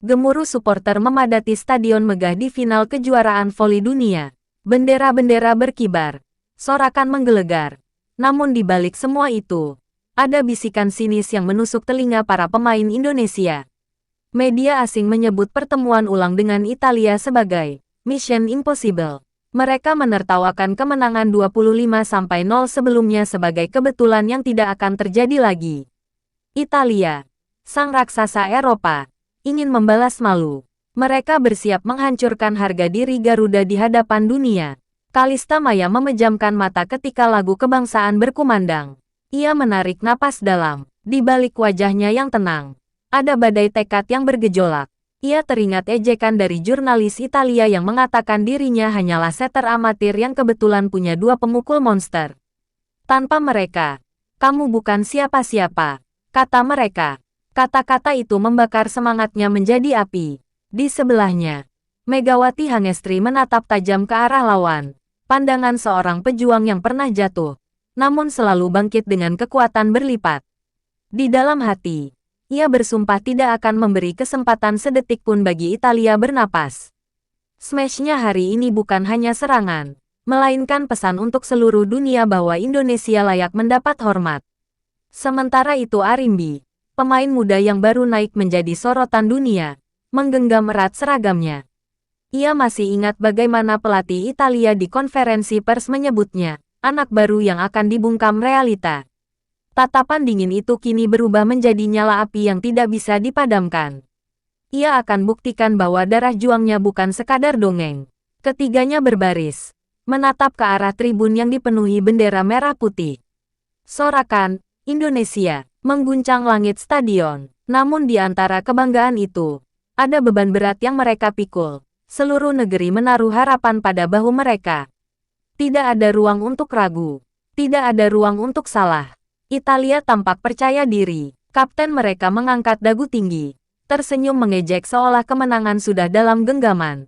Gemuruh supporter memadati stadion megah di final kejuaraan voli dunia. Bendera-bendera berkibar, sorakan menggelegar. Namun di balik semua itu, ada bisikan sinis yang menusuk telinga para pemain Indonesia. Media asing menyebut pertemuan ulang dengan Italia sebagai Mission Impossible. Mereka menertawakan kemenangan 25-0 sebelumnya sebagai kebetulan yang tidak akan terjadi lagi. Italia, sang raksasa Eropa, ingin membalas malu. Mereka bersiap menghancurkan harga diri Garuda di hadapan dunia. Kalista Maya memejamkan mata ketika lagu kebangsaan berkumandang. Ia menarik napas dalam. Di balik wajahnya yang tenang, ada badai tekad yang bergejolak. Ia teringat ejekan dari jurnalis Italia yang mengatakan dirinya hanyalah setter amatir yang kebetulan punya 2 pemukul monster. Tanpa mereka, kamu bukan siapa-siapa, kata mereka. Kata-kata itu membakar semangatnya menjadi api. Di sebelahnya, Megawati Hangestri menatap tajam ke arah lawan. Pandangan seorang pejuang yang pernah jatuh, namun selalu bangkit dengan kekuatan berlipat. Di dalam hati, ia bersumpah tidak akan memberi kesempatan sedetik pun bagi Italia bernapas. Smash-nya hari ini bukan hanya serangan, melainkan pesan untuk seluruh dunia bahwa Indonesia layak mendapat hormat. Sementara itu Arimbi, pemain muda yang baru naik menjadi sorotan dunia, menggenggam erat seragamnya. Ia masih ingat bagaimana pelatih Italia di konferensi pers menyebutnya, anak baru yang akan dibungkam realita. Tatapan dingin itu kini berubah menjadi nyala api yang tidak bisa dipadamkan. Ia akan buktikan bahwa darah juangnya bukan sekadar dongeng. Ketiganya berbaris, menatap ke arah tribun yang dipenuhi bendera merah putih. Sorakan, Indonesia, mengguncang langit stadion. Namun di antara kebanggaan itu, ada beban berat yang mereka pikul. Seluruh negeri menaruh harapan pada bahu mereka. Tidak ada ruang untuk ragu. Tidak ada ruang untuk salah. Italia tampak percaya diri. Kapten mereka mengangkat dagu tinggi, tersenyum mengejek seolah kemenangan sudah dalam genggaman.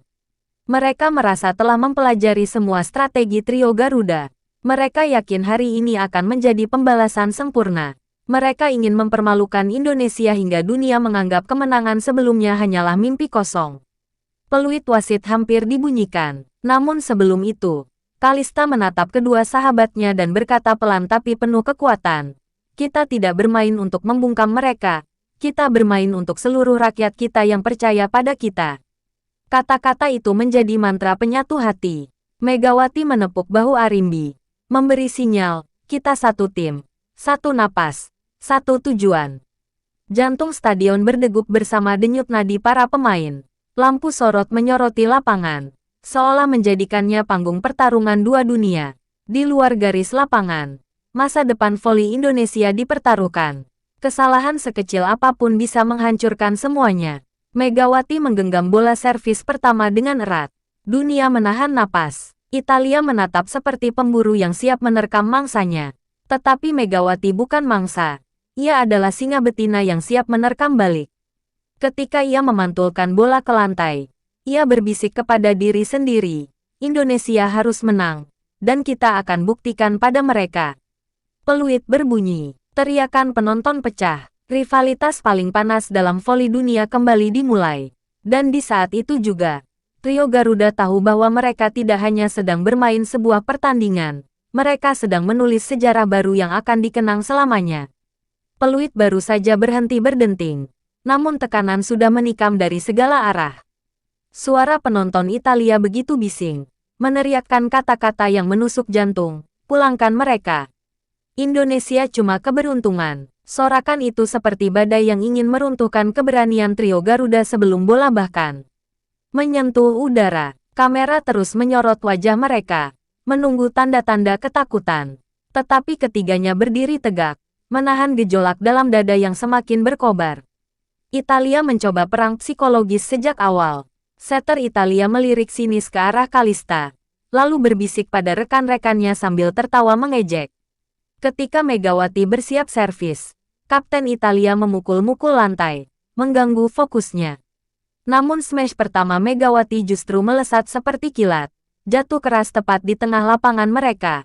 Mereka merasa telah mempelajari semua strategi trio Garuda. Mereka yakin hari ini akan menjadi pembalasan sempurna. Mereka ingin mempermalukan Indonesia hingga dunia menganggap kemenangan sebelumnya hanyalah mimpi kosong. Peluit wasit hampir dibunyikan. Namun sebelum itu, Kalista menatap kedua sahabatnya dan berkata pelan tapi penuh kekuatan. Kita tidak bermain untuk membungkam mereka. Kita bermain untuk seluruh rakyat kita yang percaya pada kita. Kata-kata itu menjadi mantra penyatu hati. Megawati menepuk bahu Arimbi, memberi sinyal, kita satu tim, satu napas, satu tujuan. Jantung stadion berdegup bersama denyut nadi para pemain. Lampu sorot menyoroti lapangan, seolah menjadikannya panggung pertarungan dua dunia. Di luar garis lapangan, masa depan voli Indonesia dipertaruhkan. Kesalahan sekecil apapun bisa menghancurkan semuanya. Megawati menggenggam bola servis pertama dengan erat. Dunia menahan napas. Italia menatap seperti pemburu yang siap menerkam mangsanya. Tetapi Megawati bukan mangsa. Ia adalah singa betina yang siap menerkam balik. Ketika ia memantulkan bola ke lantai, ia berbisik kepada diri sendiri, Indonesia harus menang, dan kita akan buktikan pada mereka. Peluit berbunyi, teriakan penonton pecah, rivalitas paling panas dalam voli dunia kembali dimulai. Dan di saat itu juga, trio Garuda tahu bahwa mereka tidak hanya sedang bermain sebuah pertandingan, mereka sedang menulis sejarah baru yang akan dikenang selamanya. Peluit baru saja berhenti berdenting, namun tekanan sudah menikam dari segala arah. Suara penonton Italia begitu bising, meneriakkan kata-kata yang menusuk jantung, pulangkan mereka. Indonesia cuma keberuntungan. Sorakan itu seperti badai yang ingin meruntuhkan keberanian trio Garuda sebelum bola bahkan menyentuh udara. Kamera terus menyorot wajah mereka, menunggu tanda-tanda ketakutan. Tetapi ketiganya berdiri tegak, menahan gejolak dalam dada yang semakin berkobar. Italia mencoba perang psikologis sejak awal. Setter Italia melirik sinis ke arah Kalista, lalu berbisik pada rekan-rekannya sambil tertawa mengejek. Ketika Megawati bersiap servis, Kapten Italia memukul-mukul lantai, mengganggu fokusnya. Namun smash pertama Megawati justru melesat seperti kilat, jatuh keras tepat di tengah lapangan mereka.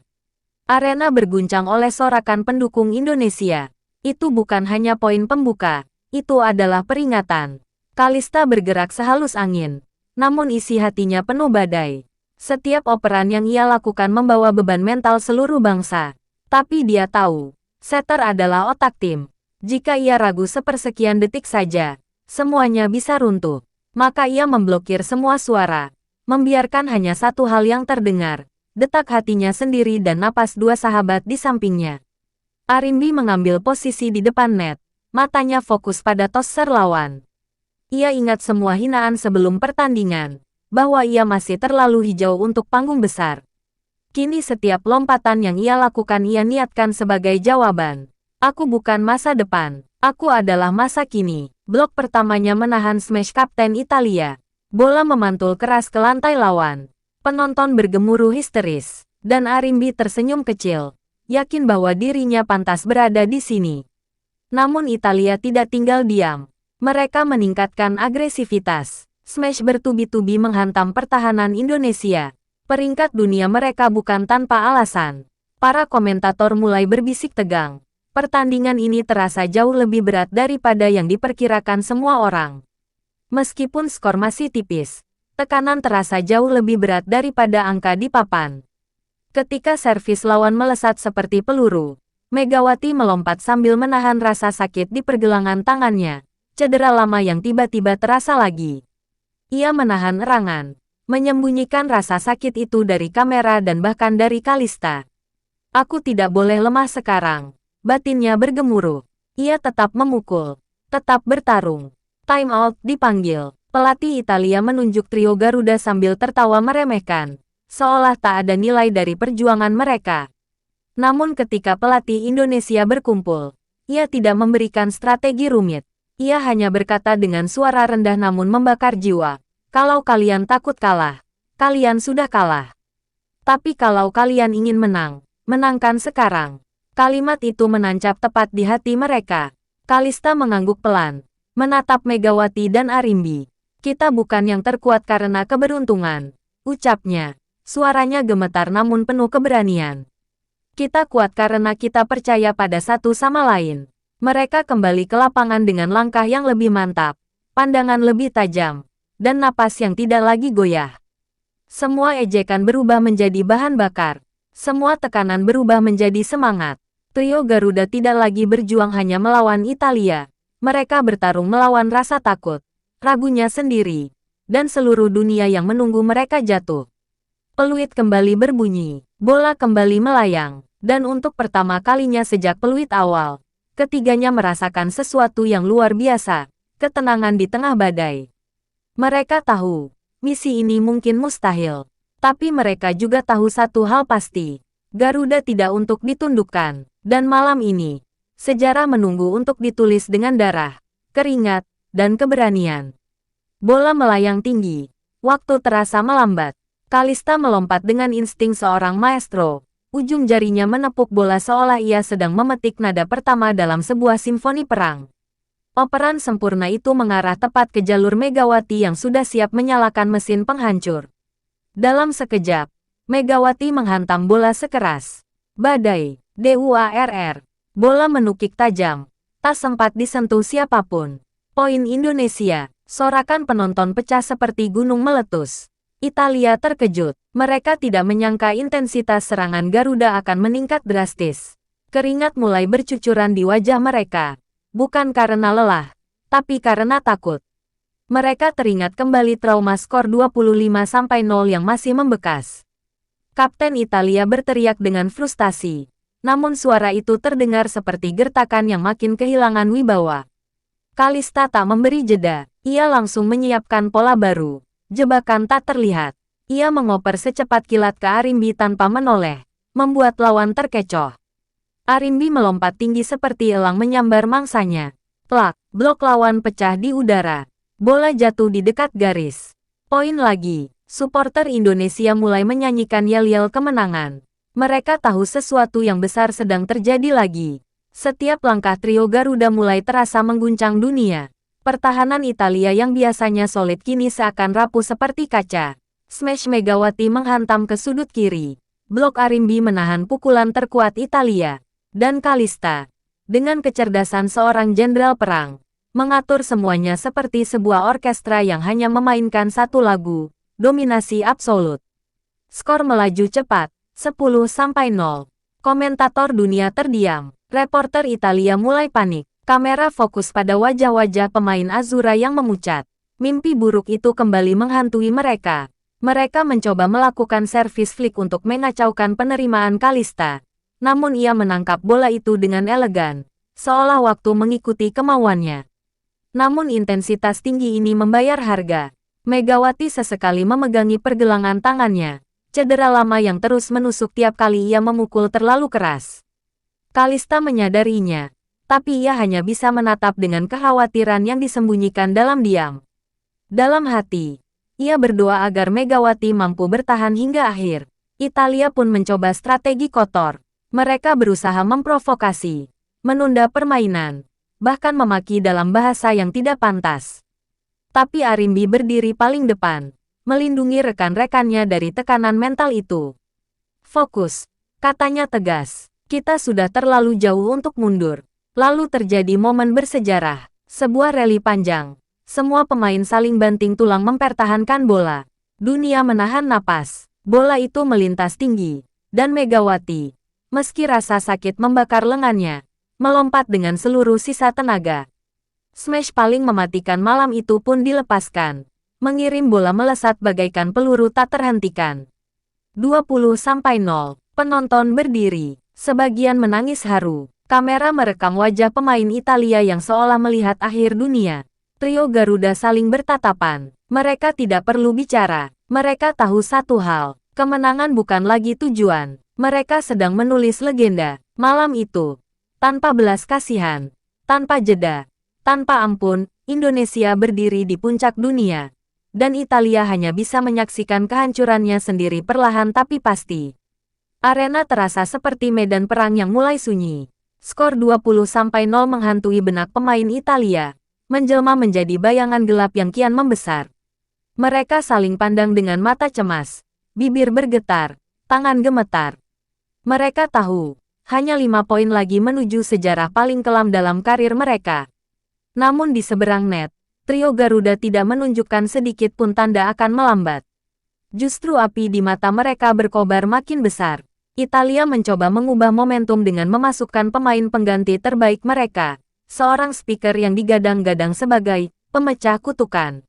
Arena berguncang oleh sorakan pendukung Indonesia. Itu bukan hanya poin pembuka, itu adalah peringatan. Kalista bergerak sehalus angin, namun isi hatinya penuh badai. Setiap operan yang ia lakukan membawa beban mental seluruh bangsa. Tapi dia tahu, Setter adalah otak tim. Jika ia ragu sepersekian detik saja, semuanya bisa runtuh. Maka ia memblokir semua suara, membiarkan hanya satu hal yang terdengar, detak hatinya sendiri dan napas dua sahabat di sampingnya. Arimbi mengambil posisi di depan net, matanya fokus pada toser lawan. Ia ingat semua hinaan sebelum pertandingan, bahwa ia masih terlalu hijau untuk panggung besar. Kini setiap lompatan yang ia lakukan ia niatkan sebagai jawaban. Aku bukan masa depan, aku adalah masa kini. Blok pertamanya menahan smash Kapten Italia. Bola memantul keras ke lantai lawan. Penonton bergemuruh histeris, dan Arimbi tersenyum kecil, yakin bahwa dirinya pantas berada di sini. Namun Italia tidak tinggal diam. Mereka meningkatkan agresivitas. Smash bertubi-tubi menghantam pertahanan Indonesia. Peringkat dunia mereka bukan tanpa alasan. Para komentator mulai berbisik tegang. Pertandingan ini terasa jauh lebih berat daripada yang diperkirakan semua orang. Meskipun skor masih tipis, tekanan terasa jauh lebih berat daripada angka di papan. Ketika servis lawan melesat seperti peluru, Megawati melompat sambil menahan rasa sakit di pergelangan tangannya. Cedera lama yang tiba-tiba terasa lagi. Ia menahan erangan, menyembunyikan rasa sakit itu dari kamera dan bahkan dari Kalista. Aku tidak boleh lemah sekarang. Batinnya bergemuruh. Ia tetap memukul, tetap bertarung. Time out dipanggil. Pelatih Italia menunjuk trio Garuda sambil tertawa meremehkan, seolah tak ada nilai dari perjuangan mereka. Namun ketika pelatih Indonesia berkumpul, ia tidak memberikan strategi rumit. Ia hanya berkata dengan suara rendah namun membakar jiwa. Kalau kalian takut kalah, kalian sudah kalah. Tapi kalau kalian ingin menang, menangkan sekarang. Kalimat itu menancap tepat di hati mereka. Kalista mengangguk pelan, menatap Megawati dan Arimbi. Kita bukan yang terkuat karena keberuntungan, ucapnya. Suaranya gemetar namun penuh keberanian. Kita kuat karena kita percaya pada satu sama lain. Mereka kembali ke lapangan dengan langkah yang lebih mantap, pandangan lebih tajam, dan napas yang tidak lagi goyah. Semua ejekan berubah menjadi bahan bakar. Semua tekanan berubah menjadi semangat. Trio Garuda tidak lagi berjuang hanya melawan Italia. Mereka bertarung melawan rasa takut, ragunya sendiri, dan seluruh dunia yang menunggu mereka jatuh. Peluit kembali berbunyi, bola kembali melayang, dan untuk pertama kalinya sejak peluit awal, ketiganya merasakan sesuatu yang luar biasa, ketenangan di tengah badai. Mereka tahu, misi ini mungkin mustahil. Tapi mereka juga tahu satu hal pasti. Garuda tidak untuk ditundukkan. Dan malam ini, sejarah menunggu untuk ditulis dengan darah, keringat, dan keberanian. Bola melayang tinggi. Waktu terasa melambat. Kalista melompat dengan insting seorang maestro. Ujung jarinya menepuk bola seolah ia sedang memetik nada pertama dalam sebuah simfoni perang. Operan sempurna itu mengarah tepat ke jalur Megawati yang sudah siap menyalakan mesin penghancur. Dalam sekejap, Megawati menghantam bola sekeras badai. DUARR. Bola menukik tajam. Tak sempat disentuh siapapun. Poin Indonesia. Sorakan penonton pecah seperti gunung meletus. Italia terkejut. Mereka tidak menyangka intensitas serangan Garuda akan meningkat drastis. Keringat mulai bercucuran di wajah mereka. Bukan karena lelah, tapi karena takut. Mereka teringat kembali trauma skor 25-0 yang masih membekas. Kapten Italia berteriak dengan frustasi. Namun suara itu terdengar seperti gertakan yang makin kehilangan wibawa. Kalista tak memberi jeda. Ia langsung menyiapkan pola baru. Jebakan tak terlihat. Ia mengoper secepat kilat ke Arimbi tanpa menoleh, membuat lawan terkecoh. Arimbi melompat tinggi seperti elang menyambar mangsanya. Plak, blok lawan pecah di udara. Bola jatuh di dekat garis. Poin lagi. Supporter Indonesia mulai menyanyikan yel-yel kemenangan. Mereka tahu sesuatu yang besar sedang terjadi lagi. Setiap langkah trio Garuda mulai terasa mengguncang dunia. Pertahanan Italia yang biasanya solid kini seakan rapuh seperti kaca. Smash Megawati menghantam ke sudut kiri. Blok Arimbi menahan pukulan terkuat Italia. Dan Kalista, dengan kecerdasan seorang jenderal perang, mengatur semuanya seperti sebuah orkestra yang hanya memainkan satu lagu, dominasi absolut. Skor melaju cepat, 10-0. Komentator dunia terdiam. Reporter Italia mulai panik. Kamera fokus pada wajah-wajah pemain Azura yang memucat. Mimpi buruk itu kembali menghantui mereka. Mereka mencoba melakukan servis flick untuk mengacaukan penerimaan Kalista. Namun ia menangkap bola itu dengan elegan, seolah waktu mengikuti kemauannya. Namun intensitas tinggi ini membayar harga. Megawati sesekali memegangi pergelangan tangannya. Cedera lama yang terus menusuk tiap kali ia memukul terlalu keras. Kalista menyadarinya, tapi ia hanya bisa menatap dengan kekhawatiran yang disembunyikan dalam diam. Dalam hati, ia berdoa agar Megawati mampu bertahan hingga akhir. Italia pun mencoba strategi kotor. Mereka berusaha memprovokasi, menunda permainan, bahkan memaki dalam bahasa yang tidak pantas. Tapi Arimbi berdiri paling depan, melindungi rekan-rekannya dari tekanan mental itu. Fokus, katanya tegas. Kita sudah terlalu jauh untuk mundur. Lalu terjadi momen bersejarah, sebuah rally panjang. Semua pemain saling banting tulang mempertahankan bola. Dunia menahan napas. Bola itu melintas tinggi. Dan Megawati, meski rasa sakit membakar lengannya, melompat dengan seluruh sisa tenaga. Smash paling mematikan malam itu pun dilepaskan. Mengirim bola melesat bagaikan peluru tak terhentikan. 20-0. Penonton berdiri. Sebagian menangis haru. Kamera merekam wajah pemain Italia yang seolah melihat akhir dunia. Trio Garuda saling bertatapan. Mereka tidak perlu bicara. Mereka tahu satu hal. Kemenangan bukan lagi tujuan. Mereka sedang menulis legenda. Malam itu, tanpa belas kasihan, tanpa jeda, tanpa ampun, Indonesia berdiri di puncak dunia. Dan Italia hanya bisa menyaksikan kehancurannya sendiri perlahan tapi pasti. Arena terasa seperti medan perang yang mulai sunyi. Skor 20-0 menghantui benak pemain Italia. Menjelma menjadi bayangan gelap yang kian membesar. Mereka saling pandang dengan mata cemas, bibir bergetar, tangan gemetar. Mereka tahu, hanya 5 poin lagi menuju sejarah paling kelam dalam karir mereka. Namun di seberang net, trio Garuda tidak menunjukkan sedikit pun tanda akan melambat. Justru api di mata mereka berkobar makin besar. Italia mencoba mengubah momentum dengan memasukkan pemain pengganti terbaik mereka. Seorang speaker yang digadang-gadang sebagai pemecah kutukan.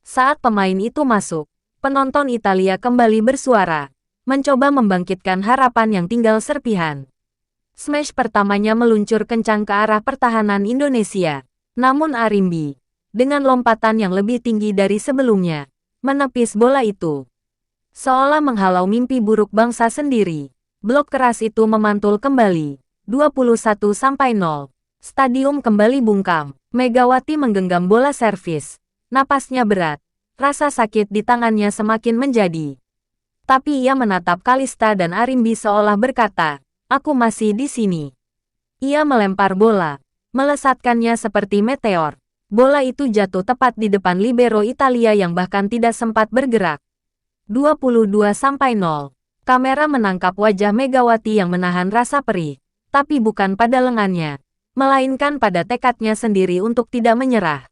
Saat pemain itu masuk, penonton Italia kembali bersuara, mencoba membangkitkan harapan yang tinggal serpihan. Smash pertamanya meluncur kencang ke arah pertahanan Indonesia. Namun Arimbi, dengan lompatan yang lebih tinggi dari sebelumnya, menepis bola itu. Seolah menghalau mimpi buruk bangsa sendiri. Blok keras itu memantul kembali. 21-0. Stadium kembali bungkam. Megawati menggenggam bola servis. Napasnya berat. Rasa sakit di tangannya semakin menjadi. Tapi ia menatap Kalista dan Arimbi seolah berkata, "Aku masih di sini." Ia melempar bola, melesatkannya seperti meteor. Bola itu jatuh tepat di depan libero Italia yang bahkan tidak sempat bergerak. 22-0. Kamera menangkap wajah Megawati yang menahan rasa perih, tapi bukan pada lengannya, melainkan pada tekadnya sendiri untuk tidak menyerah.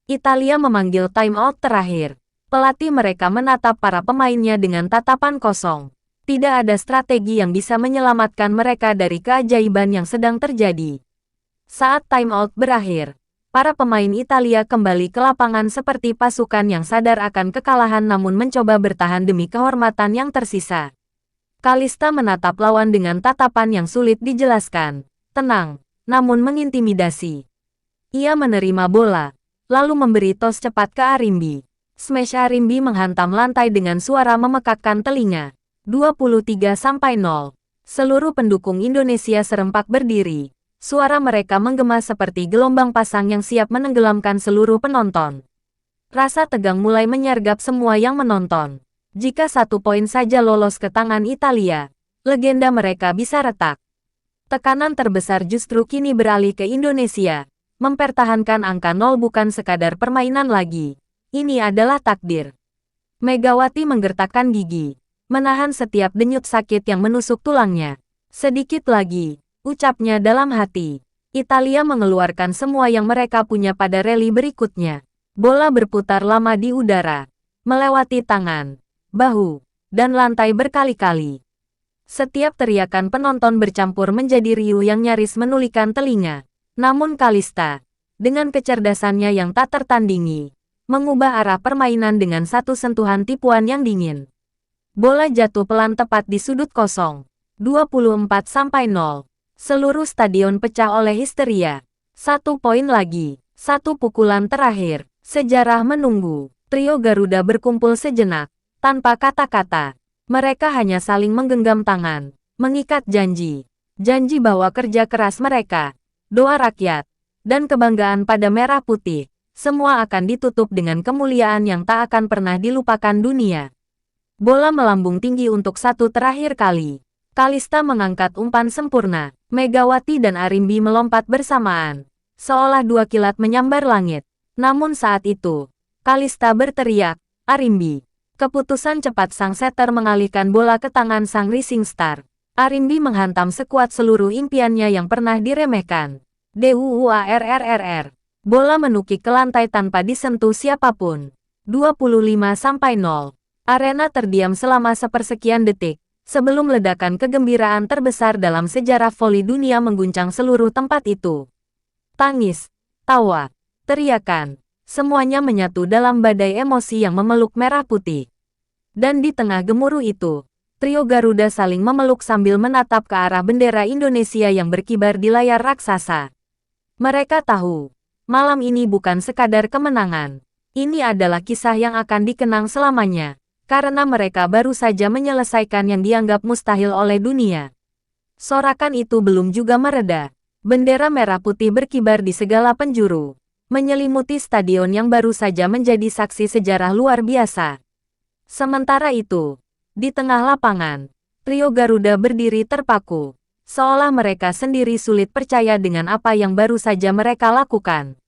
Italia memanggil timeout terakhir. Pelatih mereka menatap para pemainnya dengan tatapan kosong. Tidak ada strategi yang bisa menyelamatkan mereka dari keajaiban yang sedang terjadi. Saat timeout berakhir, para pemain Italia kembali ke lapangan seperti pasukan yang sadar akan kekalahan namun mencoba bertahan demi kehormatan yang tersisa. Kalista menatap lawan dengan tatapan yang sulit dijelaskan. Tenang, namun mengintimidasi. Ia menerima bola, lalu memberi tos cepat ke Arimbi. Smash Arimbi menghantam lantai dengan suara memekakkan telinga. 23-0. Seluruh pendukung Indonesia serempak berdiri. Suara mereka menggema seperti gelombang pasang yang siap menenggelamkan seluruh penonton. Rasa tegang mulai menyergap semua yang menonton. Jika 1 poin saja lolos ke tangan Italia, legenda mereka bisa retak. Tekanan terbesar justru kini beralih ke Indonesia. Mempertahankan angka 0 bukan sekadar permainan lagi. Ini adalah takdir. Megawati menggertakkan gigi, menahan setiap denyut sakit yang menusuk tulangnya. Sedikit lagi, ucapnya dalam hati. Italia mengeluarkan semua yang mereka punya pada rally berikutnya. Bola berputar lama di udara, melewati tangan, bahu, dan lantai berkali-kali. Setiap teriakan penonton bercampur menjadi riuh yang nyaris menulikan telinga. Namun Kalista, dengan kecerdasannya yang tak tertandingi, mengubah arah permainan dengan satu sentuhan tipuan yang dingin. Bola jatuh pelan tepat di sudut kosong. 24-0. Seluruh stadion pecah oleh histeria. 1 poin lagi. 1 pukulan terakhir. Sejarah menunggu. Trio Garuda berkumpul sejenak. Tanpa kata-kata. Mereka hanya saling menggenggam tangan. Mengikat janji. Janji bahwa kerja keras mereka, doa rakyat, dan kebanggaan pada merah putih, semua akan ditutup dengan kemuliaan yang tak akan pernah dilupakan dunia. Bola melambung tinggi untuk satu terakhir kali. Kalista mengangkat umpan sempurna. Megawati dan Arimbi melompat bersamaan, seolah dua kilat menyambar langit. Namun saat itu, Kalista berteriak, "Arimbi!" Keputusan cepat sang setter mengalihkan bola ke tangan sang Rising Star. Arimbi menghantam sekuat seluruh impiannya yang pernah diremehkan. DUUARRRR. Bola menukik ke lantai tanpa disentuh siapapun. 25-0. Arena terdiam selama sepersekian detik, sebelum ledakan kegembiraan terbesar dalam sejarah voli dunia mengguncang seluruh tempat itu. Tangis, tawa, teriakan, semuanya menyatu dalam badai emosi yang memeluk merah putih. Dan di tengah gemuruh itu, trio Garuda saling memeluk sambil menatap ke arah bendera Indonesia yang berkibar di layar raksasa. Mereka tahu, malam ini bukan sekadar kemenangan. Ini adalah kisah yang akan dikenang selamanya. Karena mereka baru saja menyelesaikan yang dianggap mustahil oleh dunia. Sorakan itu belum juga mereda. Bendera merah putih berkibar di segala penjuru, menyelimuti stadion yang baru saja menjadi saksi sejarah luar biasa. Sementara itu, di tengah lapangan, trio Garuda berdiri terpaku, seolah mereka sendiri sulit percaya dengan apa yang baru saja mereka lakukan.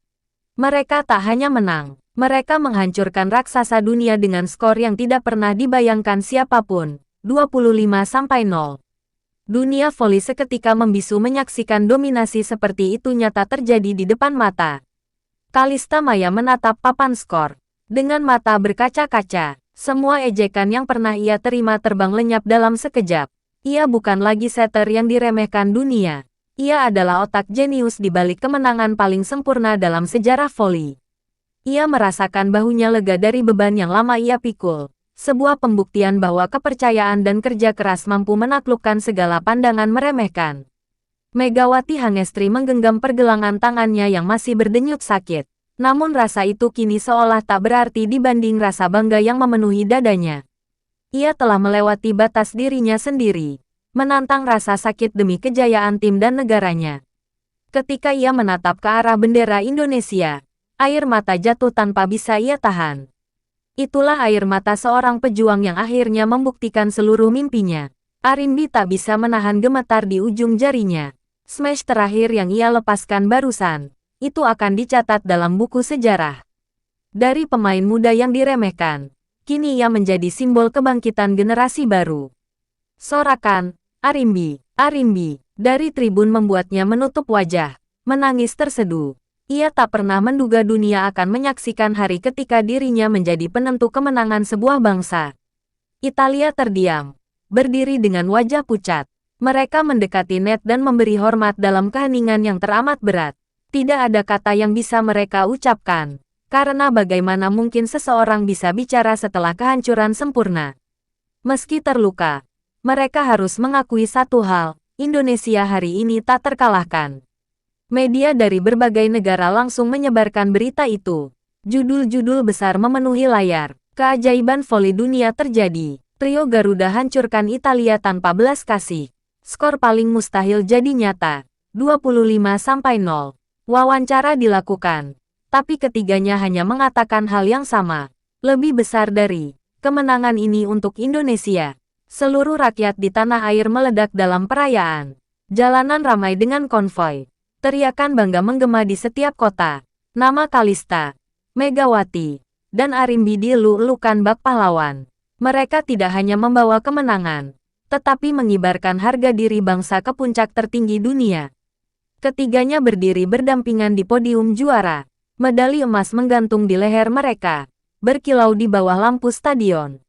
Mereka tak hanya menang. Mereka menghancurkan raksasa dunia dengan skor yang tidak pernah dibayangkan siapapun, 25-0. Dunia voli seketika membisu menyaksikan dominasi seperti itu nyata terjadi di depan mata. Kalista Maya menatap papan skor. Dengan mata berkaca-kaca, semua ejekan yang pernah ia terima terbang lenyap dalam sekejap. Ia bukan lagi setter yang diremehkan dunia. Ia adalah otak jenius di balik kemenangan paling sempurna dalam sejarah voli. Ia merasakan bahunya lega dari beban yang lama ia pikul. Sebuah pembuktian bahwa kepercayaan dan kerja keras mampu menaklukkan segala pandangan meremehkan. Megawati Hangestri menggenggam pergelangan tangannya yang masih berdenyut sakit. Namun rasa itu kini seolah tak berarti dibanding rasa bangga yang memenuhi dadanya. Ia telah melewati batas dirinya sendiri, menantang rasa sakit demi kejayaan tim dan negaranya. Ketika ia menatap ke arah bendera Indonesia, air mata jatuh tanpa bisa ia tahan. Itulah air mata seorang pejuang yang akhirnya membuktikan seluruh mimpinya. Arimbi tak bisa menahan gemetar di ujung jarinya. Smash terakhir yang ia lepaskan barusan, itu akan dicatat dalam buku sejarah. Dari pemain muda yang diremehkan, kini ia menjadi simbol kebangkitan generasi baru. Sorakan, Arimbi, Arimbi, dari tribun membuatnya menutup wajah, menangis terseduh. Ia tak pernah menduga dunia akan menyaksikan hari ketika dirinya menjadi penentu kemenangan sebuah bangsa. Italia terdiam, berdiri dengan wajah pucat. Mereka mendekati net dan memberi hormat dalam keheningan yang teramat berat. Tidak ada kata yang bisa mereka ucapkan, karena bagaimana mungkin seseorang bisa bicara setelah kehancuran sempurna. Meski terluka, mereka harus mengakui satu hal, Indonesia hari ini tak terkalahkan. Media dari berbagai negara langsung menyebarkan berita itu. Judul-judul besar memenuhi layar. Keajaiban voli dunia terjadi. Trio Garuda hancurkan Italia tanpa belas kasih. Skor paling mustahil jadi nyata. 25-0. Wawancara dilakukan. Tapi ketiganya hanya mengatakan hal yang sama. Lebih besar dari kemenangan ini untuk Indonesia. Seluruh rakyat di tanah air meledak dalam perayaan. Jalanan ramai dengan konvoi. Teriakan bangga menggema di setiap kota. Nama Kalista, Megawati, dan Arimbi dielu-elukan bak pahlawan. Mereka tidak hanya membawa kemenangan, tetapi mengibarkan harga diri bangsa ke puncak tertinggi dunia. Ketiganya berdiri berdampingan di podium juara. Medali emas menggantung di leher mereka, berkilau di bawah lampu stadion.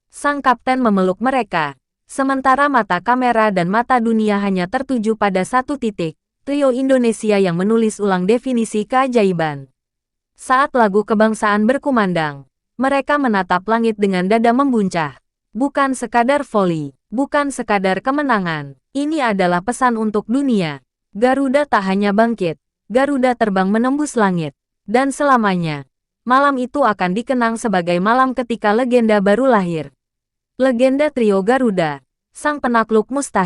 Sang kapten memeluk mereka, sementara mata kamera dan mata dunia hanya tertuju pada satu titik, trio Indonesia yang menulis ulang definisi keajaiban. Saat lagu kebangsaan berkumandang, mereka menatap langit dengan dada membuncah. Bukan sekadar voli, bukan sekadar kemenangan, ini adalah pesan untuk dunia. Garuda tak hanya bangkit, Garuda terbang menembus langit. Dan selamanya, malam itu akan dikenang sebagai malam ketika legenda baru lahir. Legenda trio Garuda, sang penakluk mustahil.